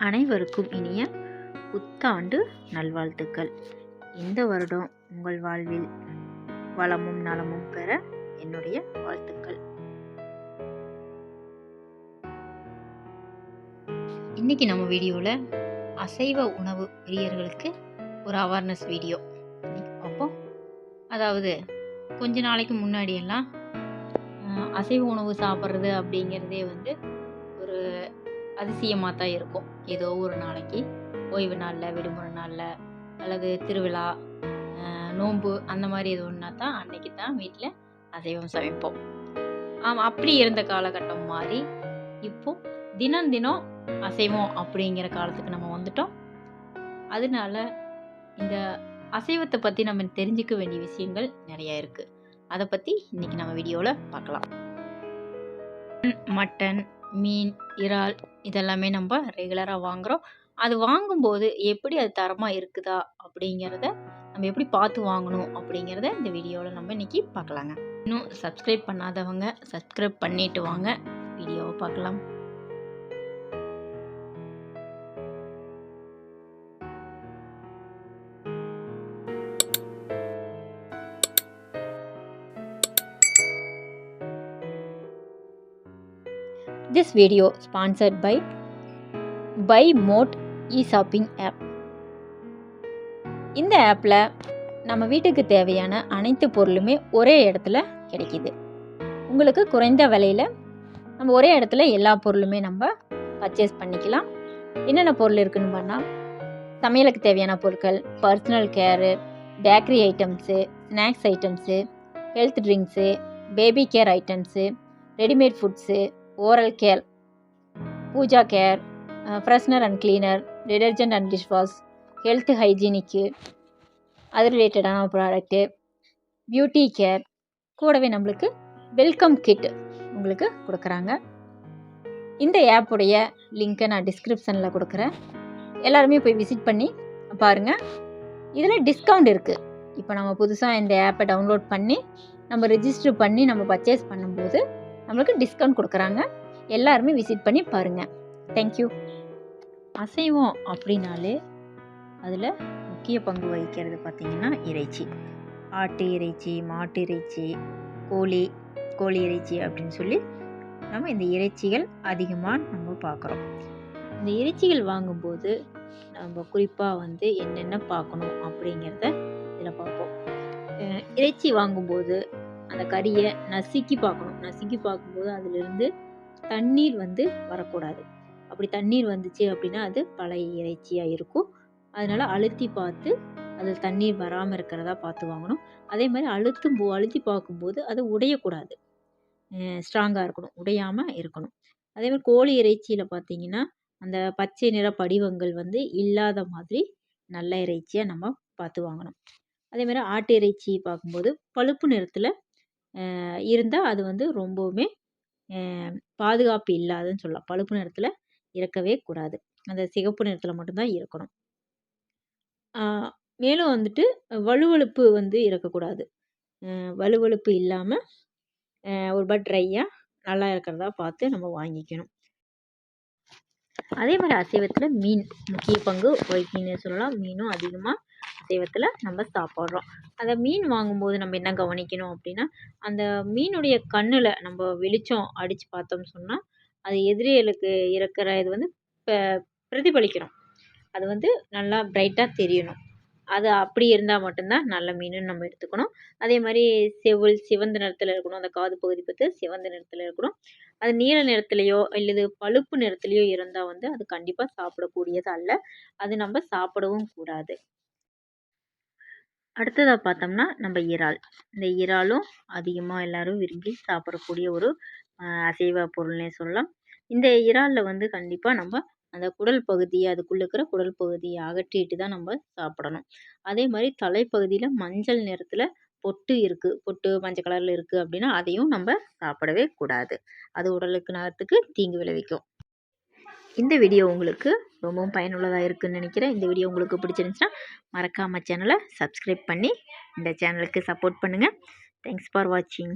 அனைவருக்கும் இனிய புத்தாண்டு நல்வாழ்த்துக்கள். இந்த வருடம் உங்கள் வாழ்வில் வளமும் நலமும் பெற என்னுடைய வாழ்த்துக்கள். இன்னைக்கு நம்ம வீடியோவில் அசைவ உணவு பிரியர்களுக்கு ஒரு அவேர்னஸ் வீடியோ பார்ப்போம். அதாவது கொஞ்ச நாளைக்கு முன்னாடியெல்லாம் அசைவ உணவு சாப்பிட்றது அப்படிங்கிறதே ஒரு அதிசயமாக தான் இருக்கும். ஏதோ ஒரு நாளைக்கு ஓய்வு நாளில், விடுமுறை நாளில், அல்லது திருவிழா, நோன்பு அந்த மாதிரி எது ஒன்றா தான் அன்னைக்கு தான் வீட்டில் அசைவம் சமைப்போம். அப்படி இருந்த காலகட்டம் மாறி இப்போ தினம் தினம் அசைவம் அப்படிங்கிற காலத்துக்கு நம்ம வந்துட்டோம். அதனால இந்த அசைவத்தை பற்றி நம்ம தெரிஞ்சுக்க வேண்டிய விஷயங்கள் நிறையா இருக்குது. அதை பற்றி இன்னைக்கு நம்ம வீடியோவில் பார்க்கலாம். மட்டன், மீன், இறால் இதெல்லாமே நம்ம ரெகுலராக வாங்குகிறோம். அது வாங்கும்போது எப்படி அது தரமாக இருக்குதா அப்படிங்கிறத நம்ம எப்படி பார்த்து வாங்கணும் அப்படிங்கிறத இந்த வீடியோவில் நம்ம இன்றைக்கி பார்க்கலாங்க. இன்னும் சப்ஸ்கிரைப் பண்ணாதவங்க சப்ஸ்கிரைப் பண்ணிட்டு வாங்க, வீடியோவை பார்க்கலாம். This video sponsored by BuyMote e-shopping app. இந்த ஆப்பில் நம்ம வீட்டுக்கு தேவையான அனைத்து பொருளுமே ஒரே இடத்துல கிடைக்கிது. உங்களுக்கு குறைந்த விலையில் நம்ம ஒரே இடத்துல எல்லா பொருளுமே நம்ம பர்ச்சேஸ் பண்ணிக்கலாம். என்னென்ன பொருள் இருக்குன்னு பண்ணால், சமையலுக்கு தேவையான பொருட்கள், personal care, bakery items, snacks items, health drinks, baby care items, readymade foods, oral care, puja care, freshener and cleaner, detergent and dishwash, health ஹைஜீனிக்கு அது ரிலேட்டடான ப்ராடக்ட்டு, பியூட்டி கேர், கூடவே நம்மளுக்கு வெல்கம் கிட் உங்களுக்கு கொடுக்குறாங்க. இந்த ஆப்புடைய லிங்க்கை நான் டிஸ்கிரிப்ஷனில் கொடுக்குறேன். எல்லாருமே போய் விசிட் பண்ணி பாருங்கள். இதில் டிஸ்கவுண்ட் இருக்குது. இப்போ நம்ம புதுசாக இந்த ஆப்பை டவுன்லோட் பண்ணி நம்ம ரெஜிஸ்டர் பண்ணி நம்ம பர்ச்சேஸ் பண்ணும்போது நம்மளுக்கு டிஸ்கவுண்ட் கொடுக்குறாங்க. எல்லாருமே விசிட் பண்ணி பாருங்கள். தேங்க்யூ. அசைவம் அப்படின்னாலே அதில் முக்கிய பங்கு வகிக்கிறது பார்த்திங்கன்னா இறைச்சி. ஆட்டு இறைச்சி, மாட்டு இறைச்சி, கோழி இறைச்சி அப்படின்னு சொல்லி நம்ம இந்த இறைச்சிகள் அதிகமாக நம்ம பார்க்குறோம். இந்த இறைச்சிகள் வாங்கும்போது நம்ம குறிப்பாக என்னென்ன பார்க்கணும் அப்படிங்கிறத இதில் பார்ப்போம். இறைச்சி வாங்கும்போது அந்த கறியை நசுக்கி பார்க்கணும். நசுக்கி பார்க்கும்போது அதிலிருந்து தண்ணீர் வரக்கூடாது. அப்படி தண்ணீர் வந்துச்சு அப்படின்னா அது பழைய இறைச்சியாக இருக்கும். அதனால் அழுத்தி பார்த்து அதில் தண்ணீர் வராமல் இருக்கிறதா பார்த்து வாங்கணும். அதே மாதிரி அழுத்தி பார்க்கும்போது அது உடையக்கூடாது, ஸ்ட்ராங்காக இருக்கணும், உடையாமல் இருக்கணும். அதே மாதிரி கோழி இறைச்சியில் பார்த்திங்கன்னா அந்த பச்சை நிற படிவங்கள் இல்லாத மாதிரி நல்ல இறைச்சியாக நம்ம பார்த்து வாங்கணும். அதே மாதிரி ஆட்டு இறைச்சி பார்க்கும்போது பழுப்பு நிறத்தில் இருந்தால் அது ரொம்பவுமே பாதுகாப்பு இல்லாதுன்னு சொல்லலாம். பழுப்பு நிறத்தில் இருக்கவே கூடாது. அந்த சிகப்பு நிறத்தில் மட்டும்தான் இருக்கணும். மேலும் வழுவழுப்பு இருக்கக்கூடாது. வழுவழுப்பு இல்லாமல் ஒரு பட் ட்ரையாக நல்லா இருக்கிறதா பார்த்து நம்ம வாங்கிக்கணும். அதே மாதிரி அசைவத்தில் மீன் முக்கிய பங்கு வகிக்குன்னு சொல்லலாம். மீனும் அதிகமாக அசைவத்தில் நம்ம சாப்பிட்றோம். அந்த மீன் வாங்கும்போது நம்ம என்ன கவனிக்கணும் அப்படின்னா, அந்த மீனுடைய கண்ணில் நம்ம வெளிச்சம் அடித்து பார்த்தோம்னு சொன்னால் அது எதிரிகளுக்கு இருக்கிற இது பிரதிபலிக்கணும். அது நல்லா பிரைட்டாக தெரியணும். அது அப்படி இருந்தால் மட்டும்தான் நல்ல மீனுன்னு நம்ம எடுத்துக்கணும். அதே மாதிரி சிவந்த நிறத்தில் இருக்கணும். அந்த காது பகுதி சிவந்த நிறத்தில் இருக்கணும். அது நீல நிறத்துலையோ அல்லது பழுப்பு நிறத்துலையோ இருந்தால் அது கண்டிப்பாக சாப்பிடக்கூடியது அல்ல. அது நம்ம சாப்பிடவும் கூடாது. அடுத்ததாக பார்த்தோம்னா நம்ம இறால். இந்த இறாலும் அதிகமாக எல்லோரும் விரும்பி சாப்பிடக்கூடிய ஒரு அசைவ பொருள்னே சொல்லலாம். இந்த இறாலில் கண்டிப்பாக நம்ம அந்த குடல் பகுதியை, அதுக்குள்ளே இருக்கிற குடல் பகுதியை அகற்றிட்டு தான் நம்ம சாப்பிடணும். அதே மாதிரி தலைப்பகுதியில் மஞ்சள் நிறத்தில் பொட்டு மஞ்சள் கலரில் இருக்குது அப்படின்னா அதையும் நம்ம சாப்பிடவே கூடாது. அது உடலுக்கு நலத்துக்கு தீங்கு விளைவிக்கும். இந்த வீடியோ உங்களுக்கு ரொம்பவும் பயனுள்ளதாக இருக்குதுன்னு நினைக்கிறேன். இந்த வீடியோ உங்களுக்கு பிடிச்சிருந்துச்சுன்னா மறக்காமல் சேனலை சப்ஸ்கிரைப் பண்ணி இந்த சேனலுக்கு சப்போர்ட் பண்ணுங்கள். தேங்க்ஸ் ஃபார் வாட்சிங்.